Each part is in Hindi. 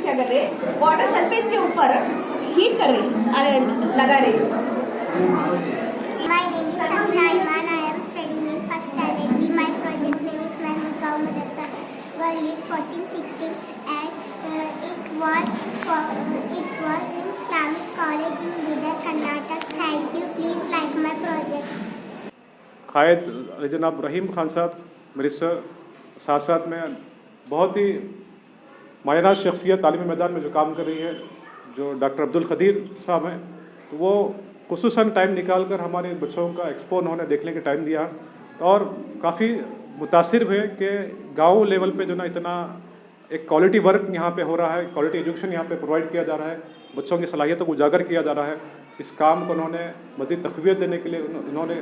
क्या कर रहे हैं, वाटर सरफेस के ऊपर हीट कर रहे, लगा रहे। My name is Samina Iman. I am studying in first standard. My project name is Mahmudgaon Madrasa World 1416, and it was in Islamic College in Bidar, Karnataka. Thank you. Please like my project. कायद जनाब रहीम खान साहब मिनिस्टर, साथ साथ में बहुत ही मायनाज शख्सियत तालीमी मैदान में जो काम कर रही है, जो डॉक्टर अब्दुल खदीर साहब हैं, तो वो खुसूसन टाइम निकाल कर हमारे बच्चों का एक्सपो उन्होंने देखने के टाइम दिया और काफ़ी मुतासिर हुए कि गांव लेवल पे जो ना इतना एक क्वालिटी वर्क यहाँ पे हो रहा है, क्वालिटी एजुकेशन यहाँ पे प्रोवाइड किया जा रहा है, बच्चों की सलाहियतों को उजागर किया जा रहा है। इस काम को उन्होंने मज़ीद तक़वियत देने के लिए उन्होंने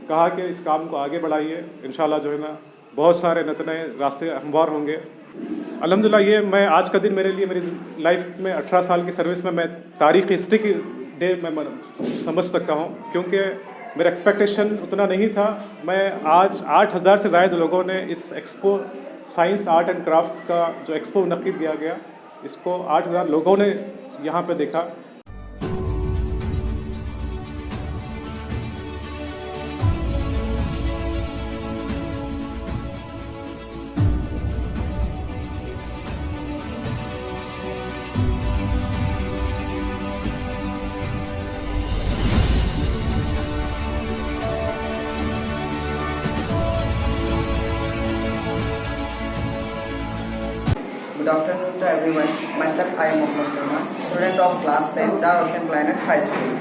कहा कि इस काम को आगे बढ़ाइए, इंशाल्लाह जो है ना बहुत सारे नए रास्ते हमवार होंगे। अल्हम्दुलिल्लाह ये मैं आज का दिन मेरे लिए मेरी लाइफ में 18 साल की सर्विस में मैं तारीख़ हिस्ट्री की डे मैं समझ सकता हूँ, क्योंकि मेरा एक्सपेक्टेशन उतना नहीं था। मैं आज 8000 से ज़्यादा लोगों ने इस expo science art and craft का जो एक्सपो मुनक़िद किया गया, इसको 8000 लोगों ने यहाँ पे देखा। Good afternoon to everyone. Myself, I am Mohammad Salman, student of class 10, The Ocean Planet High School.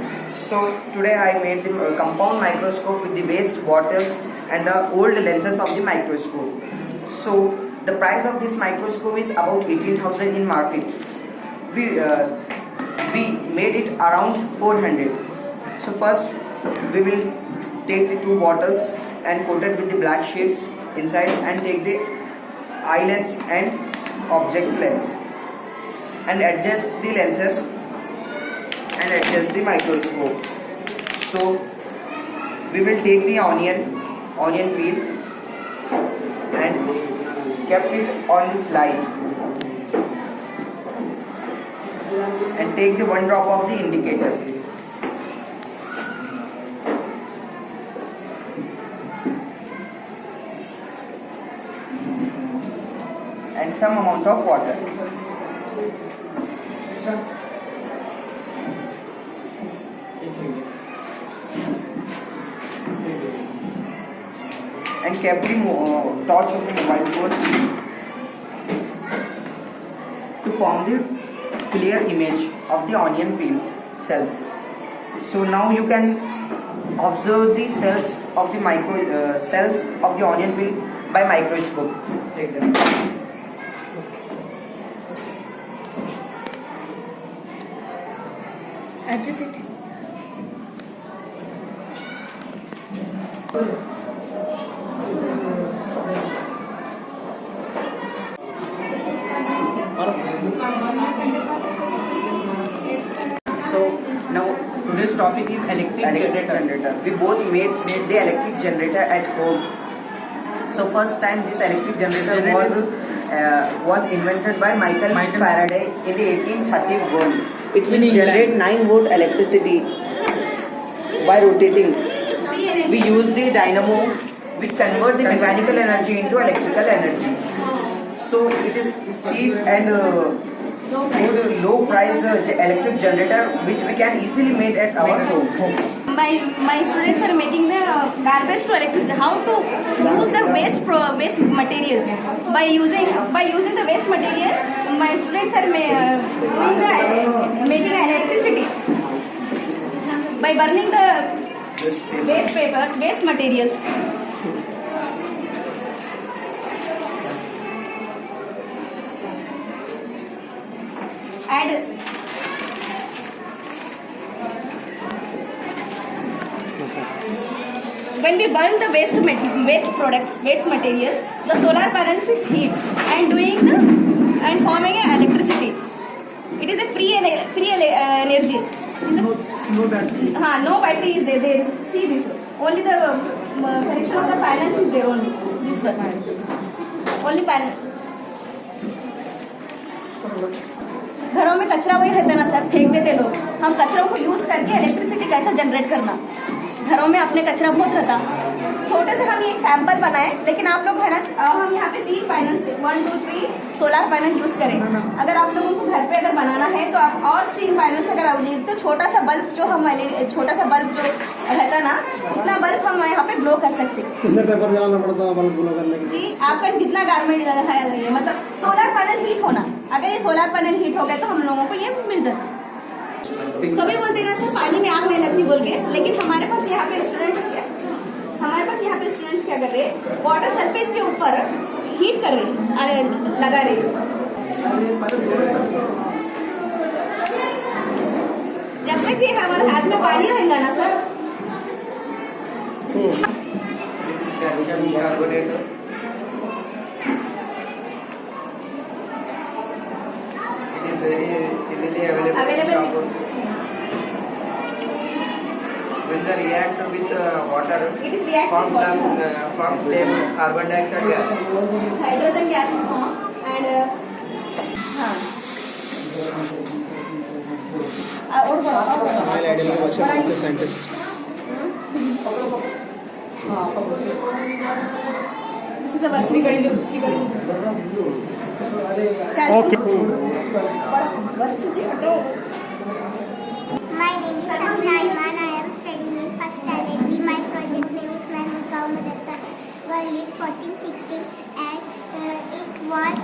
So today I made the compound microscope with the waste bottles and the old lenses of the microscope. So the price of this microscope is about 18,000 in market. We made it around 400. So first we will take the two bottles and coat it with the black sheets inside and take the eye lens and object lens and adjust the lenses and adjust the microscope. So we will take the onion peel and kept it on the slide and take the one drop of the indicator and some amount of water. And kept the torch of the mobile phone to form the clear image of the onion peel cells. So now you can observe the cells of the cells of the onion peel by microscope. Take them. Adjust it. So now today's topic is electric generator. We both made the electric generator at home. So first time this electric generator was invented by Michael Faraday in the 1831. It will generate 9 volt electricity by rotating. We use the dynamo which convert the mechanical energy into electrical energy. So it is cheap and low price electric generator which we can easily make at our home. My students are making the garbage to electricity. How to use the waste materials by using the waste material. My students are making electricity by burning the waste papers, waste materials. Add when we burn the waste products, waste materials, the solar panels is heat and forming electricity. It is a free energy. No battery. No battery is there. See this. Only the connection of the panels is there only. This one. Only panel. घरों में कचरा वही रहता ना सर, फेंक देते लोग। हम कचरों को यूज करके इलेक्ट्रिसिटी कैसे जनरेट करना, घरों में अपने कचरा बहुत रहता। छोटे से हम ये एक सैंपल बनाए, लेकिन आप लोग है ना, हम यहाँ पे 3 पैनल से 1 2 3 सोलर पैनल यूज करें। अगर आप लोगों को घर पे अगर बनाना है तो आप और 3 पैनल से अगर आप तो छोटा सा बल्ब जो रहता ना, उतना बल्ब हम यहाँ पे ग्लो कर सकते। कितने पेपर जलाना पड़ता है बल्ब ग्लो करने के लिए? जी, आपका जितना गारमेंट है, मतलब सोलर पैनल हीट होना, अगर ये सोलर पैनल हीट हो गया तो हम लोगों को ये मिल जाता। सभी बोलते हैं ना सर पानी में आग नहीं लगती बोल के, लेकिन हमारे पास यहाँ पे स्टूडेंट्स क्या कर रहे हैं, वाटर सरफेस के ऊपर हीट कर रहे, लगा रहे। जब तक ये हमारे हाथ में पानी रहेगा ना sir, available. When they react with water, It is reacting from flame carbon dioxide gas. Hydrogen gas is formed and और scientist This is our Srikadi. Okay. My name is Samina Iman. I am studying in first standard. My project name is Mahmud Gaon Madrasa World 1416, and it was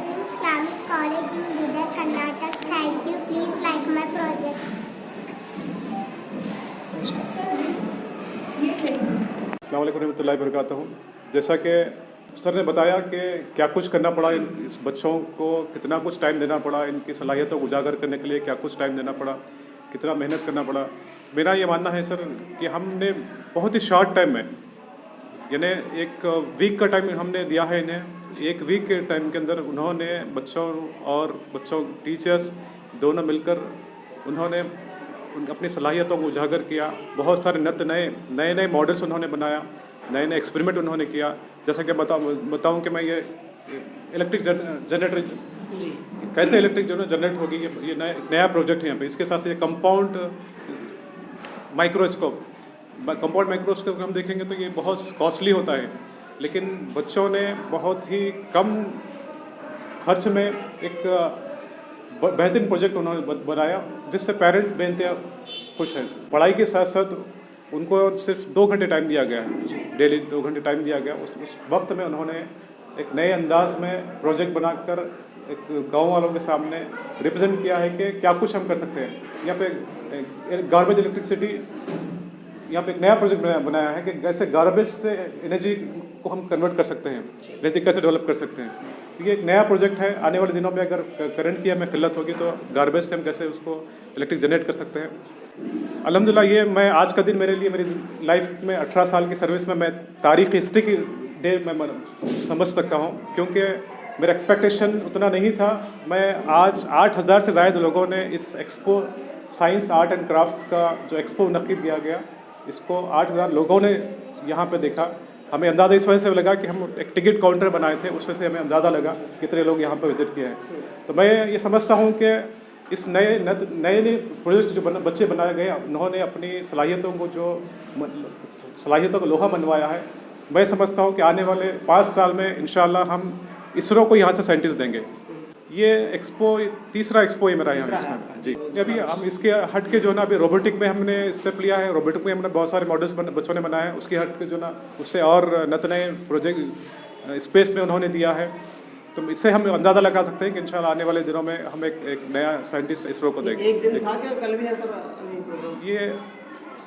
in Islamic College in Bidar, Karnataka. Thank you. Please like my project. अस्सलाम वालेकुम रहमतुल्लाहि वबरकातुहू। जैसा कि सर ने बताया कि क्या कुछ करना पड़ा, इस बच्चों को कितना कुछ टाइम देना पड़ा, इनकी सलाहियतों को उजागर करने के लिए क्या कुछ टाइम देना पड़ा, कितना मेहनत करना पड़ा। मेरा ये मानना है सर कि हमने बहुत ही शॉर्ट टाइम में, यानी 1 वीक का टाइम हमने दिया है इन्हें। 1 वीक के टाइम के अंदर उन्होंने बच्चों टीचर्स दोनों मिलकर उन्होंने अपनी सलाहियतों को उजागर किया। बहुत सारे नए मॉडल्स उन्होंने बनाया, नए एक्सपेरिमेंट उन्होंने किया। जैसा कि बताऊं कि मैं ये इलेक्ट्रिक जनरेटर कैसे इलेक्ट्रिक जनरेट होगी, ये नया प्रोजेक्ट है यहाँ पे। इसके साथ ये कंपाउंड माइक्रोस्कोप हम देखेंगे तो ये बहुत कॉस्टली होता है, लेकिन बच्चों ने बहुत ही कम खर्च में एक बेहतरीन प्रोजेक्ट उन्होंने बनाया, जिससे पेरेंट्स बेनतहा खुश हैं। पढ़ाई के साथ साथ उनको सिर्फ 2 घंटे टाइम दिया गया है, डेली 2 घंटे टाइम दिया गया। उस वक्त में उन्होंने एक नए अंदाज में प्रोजेक्ट बनाकर एक गांव वालों के सामने रिप्रेजेंट किया है कि क्या कुछ हम कर सकते हैं। यहाँ पे गार्बेज इलेक्ट्रिसिटी, यहाँ पे एक नया प्रोजेक्ट बनाया है कि कैसे गार्बेज से एनर्जी को हम कन्वर्ट कर सकते हैं, एनर्जी कैसे डेवलप कर सकते हैं। तो ये एक नया प्रोजेक्ट है। आने वाले दिनों में अगर करंट की हमें किल्लत होगी तो गार्बेज से हम कैसे उसको इलेक्ट्रिक जनरेट कर सकते हैं। अल्हम्दुलिल्लाह ये मैं आज का दिन मेरे लिए, मेरी लाइफ में 18 साल की सर्विस में मैं तारीख़ हिस्ट्री की डे में समझ सकता हूँ, क्योंकि मेरा एक्सपेक्टेशन उतना नहीं था। मैं आज 8000 से ज़्यादा लोगों ने इस expo science art and craft का जो एक्सपो मुनक़िद किया गया, इसको 8000 लोगों ने यहाँ पे देखा। हमें अंदाज़ा इस वजह से लगा कि हम एक टिकट काउंटर बनाए थे, उस वजह से हमें अंदाज़ा लगा कितने लोग यहाँ पर विज़िट किए हैं। तो मैं ये समझता हूँ कि इस नए प्रोजेक्ट जो बच्चे बनाए गए, उन्होंने अपनी सलाहियतों को लोहा मनवाया है। मैं समझता हूँ कि आने वाले 5 साल में इंशाअल्लाह हम इसरो को यहाँ से साइंटिस्ट देंगे। ये एक्सपो तीसरा एक्सपो है मेरा यहाँ इसमें जी। अभी हम इसके हट के जो ना अभी रोबोटिक में हमने स्टेप लिया है। रोबोटिक में हमने बहुत सारे मॉडल्स बच्चों ने बनाए हैं। उसके हट के जो ना उससे और नए प्रोजेक्ट स्पेस में उन्होंने दिया है। तो इससे हम अंदाज़ा लगा सकते हैं कि इंशाल्लाह आने वाले दिनों में हम एक नया साइंटिस्ट इसरो को देंगे। एक दिन था क्या, कल भी है सर? ये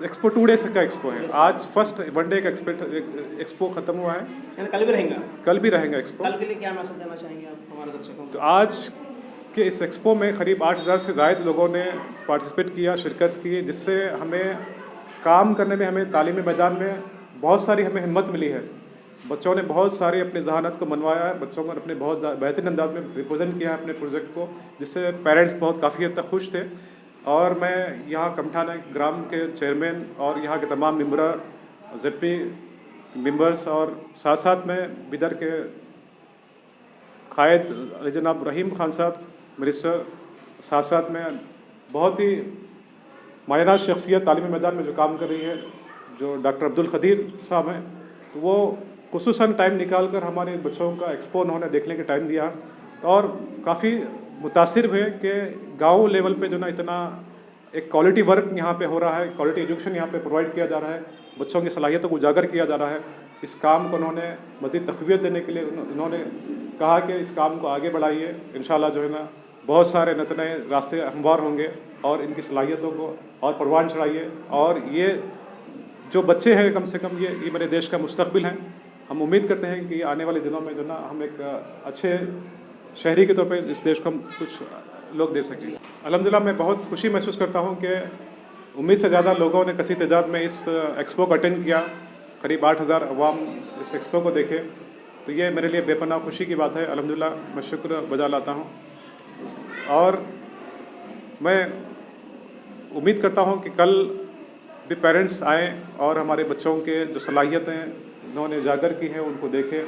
एक्सपो 2 डेज का एक्सपो है। आज फर्स्ट 1 डे का एक्सपो खत्म हुआ है। कल भी रहेगा? कल भी रहेगा एक्सपो। कल के लिए क्या मैसेज देना चाहेंगे आप हमारे दर्शकों को? तो आज के इस एक्सपो में करीब 8000 से ज़ायद लोगों ने पार्टिसिपेट किया, शिरकत की, जिससे हमें काम करने में, हमें तालीमी मैदान में बहुत सारी हमें हिम्मत मिली है। बच्चों ने बहुत सारी अपनी जहानत को मनवाया है। बच्चों ने अपने बहुत बेहतरीन अंदाज में रिप्रेजेंट किया है अपने प्रोजेक्ट को, जिससे पेरेंट्स बहुत काफ़ी हद तक खुश थे। और मैं यहाँ कमठाना ग्राम के चेयरमैन और यहाँ के तमाम मेंबर, ZP मेंबर्स और साथ साथ में बिदर के कायद जनाब रहीम खान साहब मिनिस्टर, साथ साथ में बहुत ही मायना शख्सियत तालीमी मैदान में जो काम कर रही है, जो डॉक्टर अब्दुल खदीर साहब हैं, तो वो खुसूसन टाइम निकाल कर हमारे बच्चों का एक्सपो उन्होंने देखने के टाइम दिया और काफ़ी मुतासिर हुए कि गांव लेवल पे जो ना इतना एक क्वालिटी वर्क यहाँ पे हो रहा है, क्वालिटी एजुकेशन यहाँ पे प्रोवाइड किया जा रहा है, बच्चों की सलाहियतों को उजागर किया जा रहा है। इस काम को उन्होंने मज़ीद तक़वियत देने के लिए उन्होंने कहा कि इस काम को आगे बढ़ाइए। इंशाल्लाह जो है ना बहुत सारे नए रास्ते हमवार होंगे और इनकी सलाहियतों को और परवान चढ़ाइए। और ये जो बच्चे हैं कम से कम ये मेरे देश का मुस्तकबिल हैं। हम उम्मीद करते हैं कि आने वाले दिनों में जो ना हम एक अच्छे शहरी के तौर पे इस देश को हम कुछ लोग दे सकें। अल्हम्दुलिल्लाह मैं बहुत खुशी महसूस करता हूँ कि उम्मीद से ज़्यादा लोगों ने कसी तादाद में इस एक्सपो को अटेंड किया। करीब 8,000 अवाम इस एक्सपो को देखे, तो ये मेरे लिए बेपनाह खुशी की बात है। अल्हम्दुलिल्लाह मैं शुक्र बजा लाता हूँ और मैं उम्मीद करता हूँ कि कल भी पेरेंट्स आएँ और हमारे बच्चों के जो सलाहियतें उन्होंने उजागर की हैं उनको देखें।